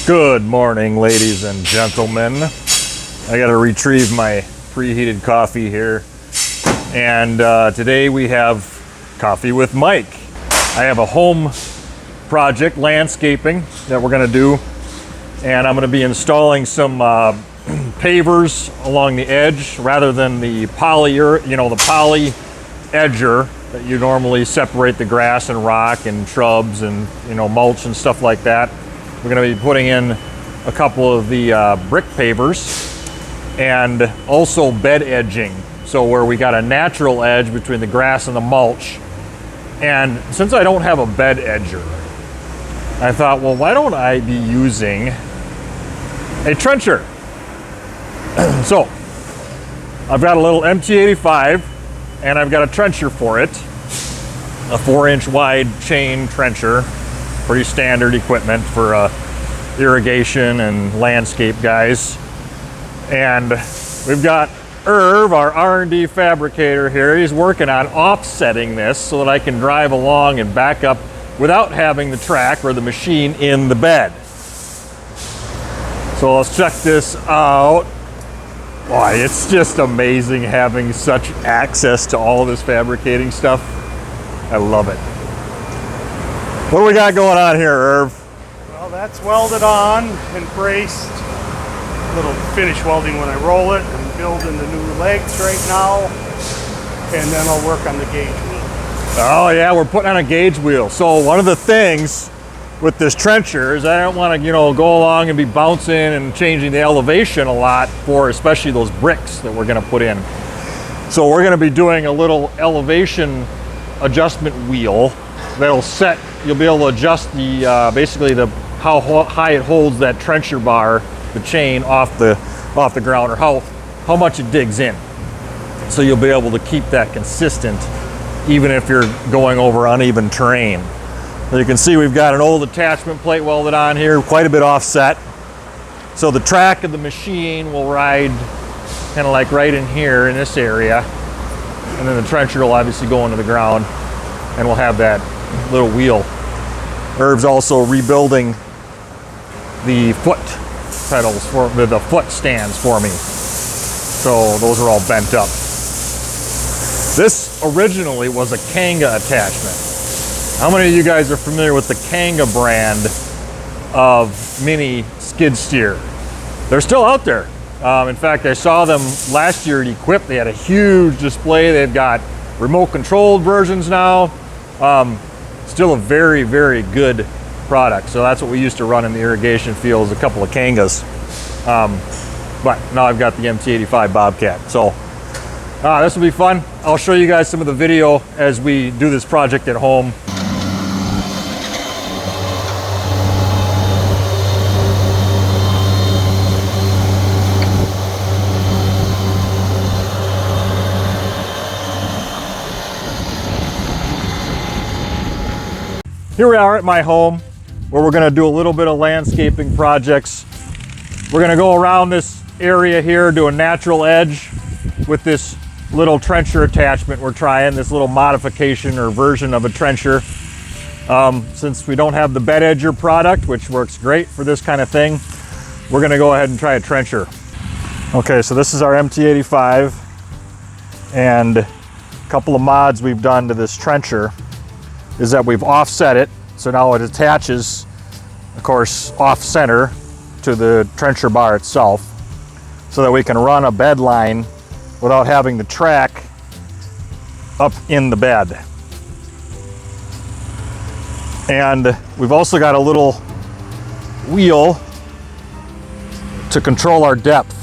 Good morning, ladies and gentlemen. I gotta retrieve my preheated coffee here. And today we have coffee with Mike. I have a home project, landscaping, that we're gonna do. And I'm gonna be installing some pavers along the edge rather than the poly edger that you normally separate the grass and rock and shrubs and mulch and stuff like that. We're going to be putting in a couple of the brick pavers and also bed edging. So where we got a natural edge between the grass and the mulch. And since I don't have a bed edger, I thought, well, why don't I be using a trencher? So I've got a little MT85 and I've got a trencher for it. A 4-inch wide chain trencher. Pretty standard equipment for irrigation and landscape guys. And we've got Irv, our R&D fabricator here. He's working on offsetting this so that I can drive along and back up without having the track or the machine in the bed. So let's check this out. Boy, it's just amazing having such access to all this fabricating stuff. I love it. What do we got going on here, Irv? Well, that's welded on and braced. A little finish welding when I roll it. I'm building the new legs right now. And then I'll work on the gauge wheel. Oh yeah, we're putting on a gauge wheel. So one of the things with this trencher is I don't want to, go along and be bouncing and changing the elevation a lot for especially those bricks that we're going to put in. So we're going to be doing a little elevation adjustment wheel that'll set. You'll be able to adjust the basically how high it holds that trencher bar, the chain off the ground, or how much it digs in. So you'll be able to keep that consistent even if you're going over uneven terrain. So you can see we've got an old attachment plate welded on here, quite a bit offset. So the track of the machine will ride kind of like right in here in this area, and then the trencher will obviously go into the ground, and we'll have that little wheel. Irv's also rebuilding the foot pedals for the foot stands for me. So those are all bent up. This originally was a Kanga attachment. How many of you guys are familiar with the Kanga brand of mini skid steer? They're still out there. In fact, I saw them last year at Equip. They had a huge display. They've got remote controlled versions now. Still a very, very good product. So that's what we used to run in the irrigation fields, a couple of Kangas. But now I've got the MT85 Bobcat. So this will be fun. I'll show you guys some of the video as we do this project at home. Here we are at my home where we're going to do a little bit of landscaping projects. We're going to go around this area here, do a natural edge with this little trencher attachment we're trying, this little modification or version of a trencher. Since we don't have the bed edger product, which works great for this kind of thing, we're going to go ahead and try a trencher. Okay, so this is our MT85, and a couple of mods we've done to this trencher is that we've offset it, so now it attaches, of course, off center to the trencher bar itself, so that we can run a bed line without having the track up in the bed. And we've also got a little wheel to control our depth.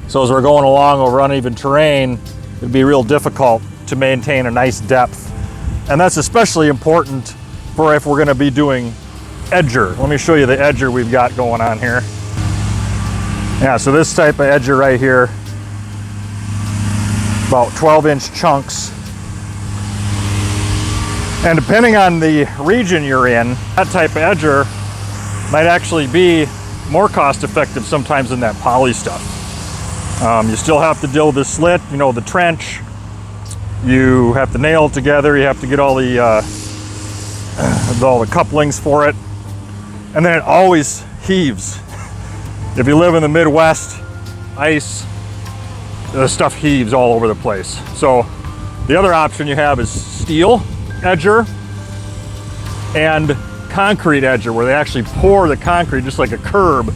So as we're going along over uneven terrain, it'd be real difficult to maintain a nice depth. And that's especially important for if we're going to be doing edger. Let me show you the edger we've got going on here. Yeah, so this type of edger right here, about 12-inch chunks. And depending on the region you're in, that type of edger might actually be more cost-effective sometimes than that poly stuff. You still have to deal with the slit, the trench. You have to nail it together. You have to get all the couplings for it. and then it always heaves. If you live in the Midwest, ice, the stuff heaves all over the place. So the other option you have is steel edger and concrete edger, where they actually pour the concrete just like a curb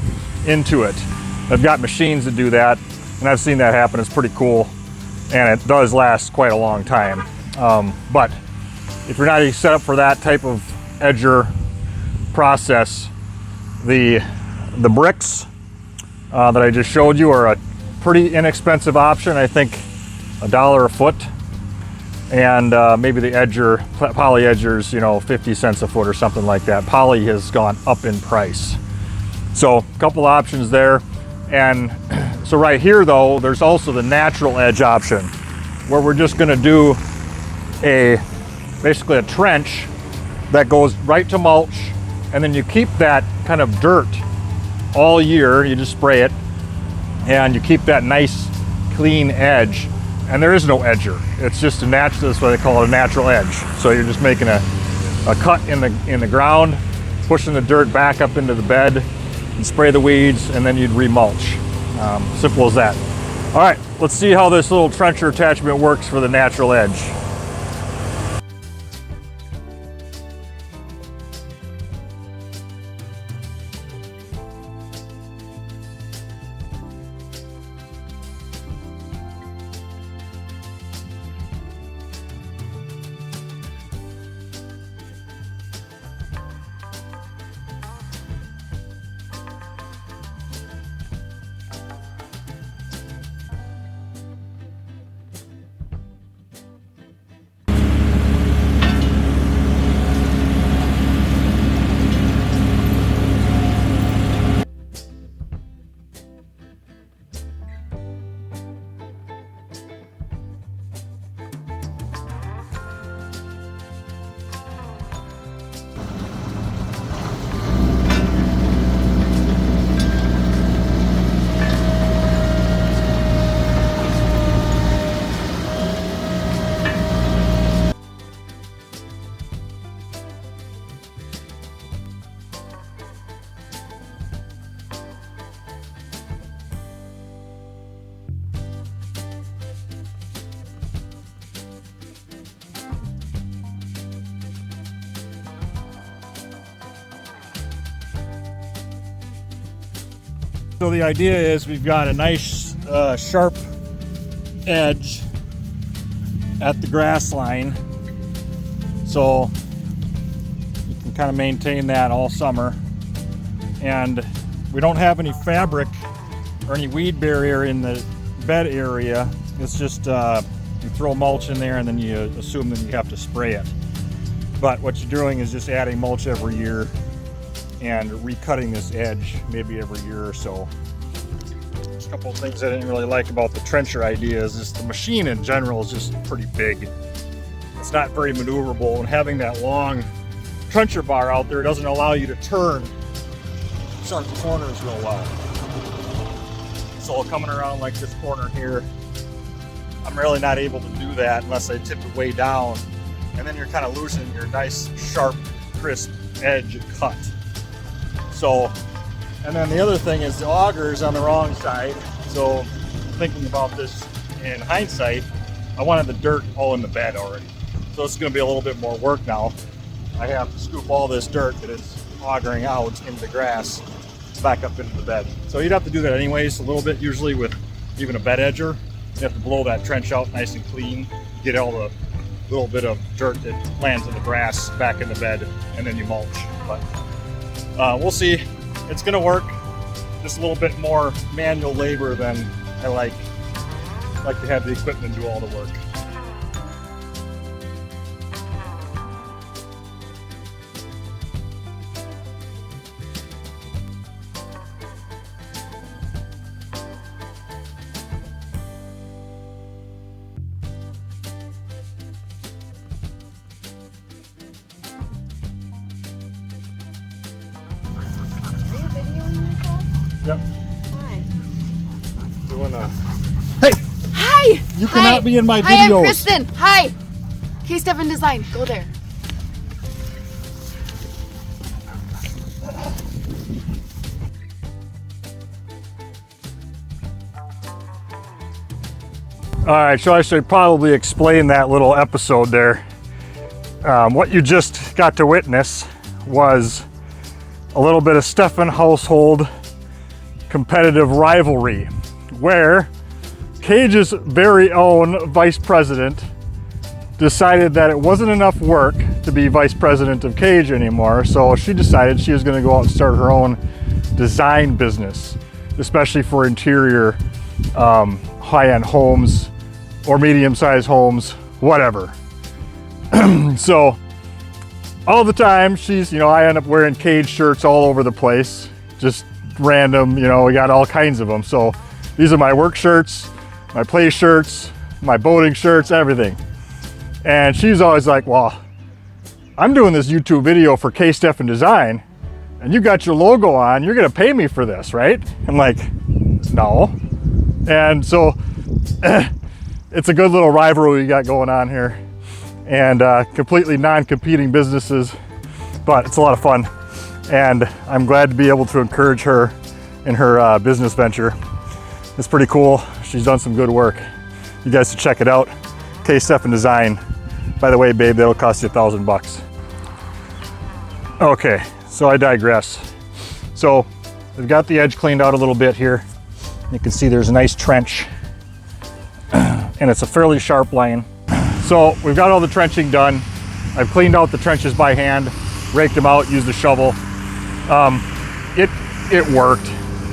into it. I've got machines that do that, and I've seen that happen. It's pretty cool, and it does last quite a long time. But if you're not set up for that type of edger process, the bricks that I just showed you are a pretty inexpensive option. I think $1 a foot, and maybe the edger, poly edgers, you know, 50 cents a foot or something like that. Poly has gone up in price. So a couple options there. And so right here though, there's also the natural edge option, where we're just gonna do basically a trench that goes right to mulch, and then you keep that kind of dirt all year. You just spray it, and you keep that nice clean edge, and there is no edger. It's just a natural, that's why they call it a natural edge. So you're just making a cut in the ground, pushing the dirt back up into the bed, and spray the weeds, and then you'd remulch. Simple as that. All right, let's see how this little trencher attachment works for the natural edge. So the idea is we've got a nice sharp edge at the grass line, so you can kind of maintain that all summer. And we don't have any fabric or any weed barrier in the bed area. It's just you throw mulch in there, and then you assume that you have to spray it. But what you're doing is just adding mulch every year and recutting this edge maybe every year or so. A couple of things I didn't really like about the trencher idea is just the machine in general is just pretty big. It's not very maneuverable, and having that long trencher bar out there doesn't allow you to turn certain corners real well. So coming around like this corner here, I'm really not able to do that unless I tip it way down, and then you're kind of losing your nice sharp crisp edge cut. So, and then the other thing is the auger is on the wrong side. So thinking about this in hindsight, I wanted the dirt all in the bed already. So it's going to be a little bit more work now. I have to scoop all this dirt that is augering out into the grass back up into the bed. So you'd have to do that anyways a little bit, usually with even a bed edger. You have to blow that trench out nice and clean, get all the little bit of dirt that lands in the grass back in the bed, and then you mulch. But we'll see. It's gonna work. Just a little bit more manual labor than I like. I like to have the equipment do all the work. Yep. Hi. Doing a... Hey! Hi! You cannot be in my videos. Hi, I'm Kristen. Hi! KAGE Stephan Design. Go there. All right, so I should probably explain that little episode there. What you just got to witness was a little bit of Stephan household competitive rivalry, where KAGE's very own vice president decided that it wasn't enough work to be vice president of KAGE anymore, so she decided she was going to go out and start her own design business, especially for interior high-end homes or medium-sized homes, whatever. So all the time she's, I end up wearing KAGE shirts all over the place, just random, we got all kinds of them. So these are my work shirts, my play shirts, my boating shirts, everything. And she's always like, well, I'm doing this YouTube video for K Stephan Design and you got your logo on, you're gonna pay me for this, right? I'm like, no. And so it's a good little rivalry we got going on here, and completely non-competing businesses, but it's a lot of fun. And I'm glad to be able to encourage her in her business venture. It's pretty cool. She's done some good work. You guys should check it out. K Stephan Design. By the way, babe, that'll cost you $1,000. Okay, so I digress. So we've got the edge cleaned out a little bit here. You can see there's a nice trench and it's a fairly sharp line. So we've got all the trenching done. I've cleaned out the trenches by hand, raked them out, used a shovel. It worked,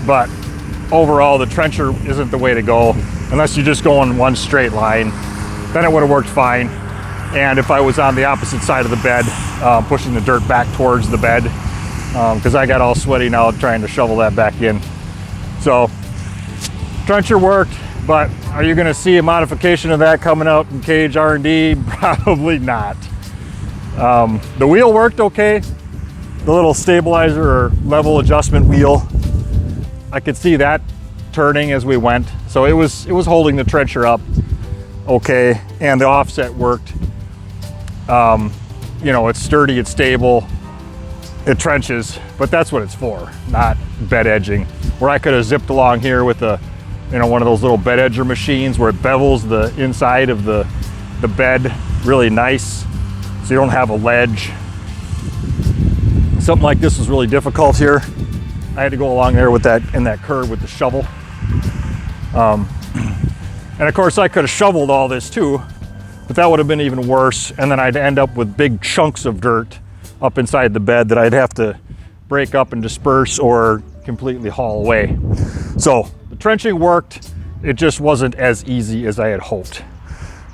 but overall the trencher isn't the way to go unless you just go in one straight line. Then it would have worked fine. And if I was on the opposite side of the bed, pushing the dirt back towards the bed, because I got all sweaty now trying to shovel that back in. So trencher worked, but are you gonna see a modification of that coming out in KAGE R&D? Probably not. The wheel worked okay. The little stabilizer or level adjustment wheel, I could see that turning as we went. So it was holding the trencher up okay, and the offset worked. It's sturdy, it's stable, it trenches, but that's what it's for, not bed edging. Where I could have zipped along here with one of those little bed edger machines where it bevels the inside of the bed really nice, so you don't have a ledge. Something like this was really difficult here. I had to go along there with in that curve with the shovel. And of course I could have shoveled all this too, but that would have been even worse. And then I'd end up with big chunks of dirt up inside the bed that I'd have to break up and disperse or completely haul away. So the trenching worked. It just wasn't as easy as I had hoped.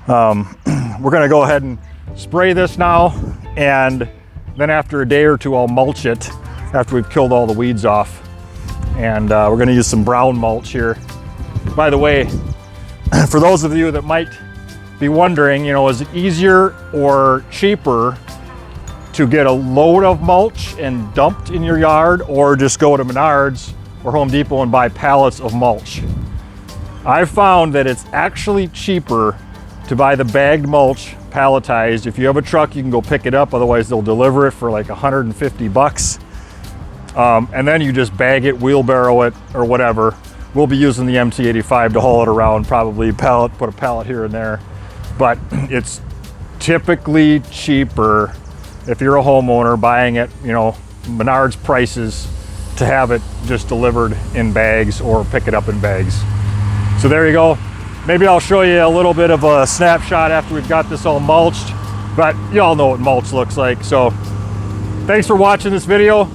We're gonna go ahead and spray this now, and then after a day or two I'll mulch it after we've killed all the weeds off. And we're gonna use some brown mulch here. By the way, for those of you that might be wondering, is it easier or cheaper to get a load of mulch and dumped in your yard, or just go to Menards or Home Depot and buy pallets of mulch? I've found that it's actually cheaper to buy the bagged mulch palletized. If you have a truck, you can go pick it up. Otherwise, they'll deliver it for like $150. And then you just bag it, wheelbarrow it, or whatever. We'll be using the MT85 to haul it around, probably put a pallet here and there. But it's typically cheaper if you're a homeowner buying it, Menards prices, to have it just delivered in bags or pick it up in bags. So there you go. Maybe I'll show you a little bit of a snapshot after we've got this all mulched, but you all know what mulch looks like. So thanks for watching this video.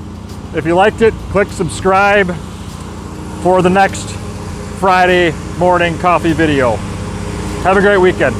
If you liked it, click subscribe for the next Friday morning coffee video. Have a great weekend.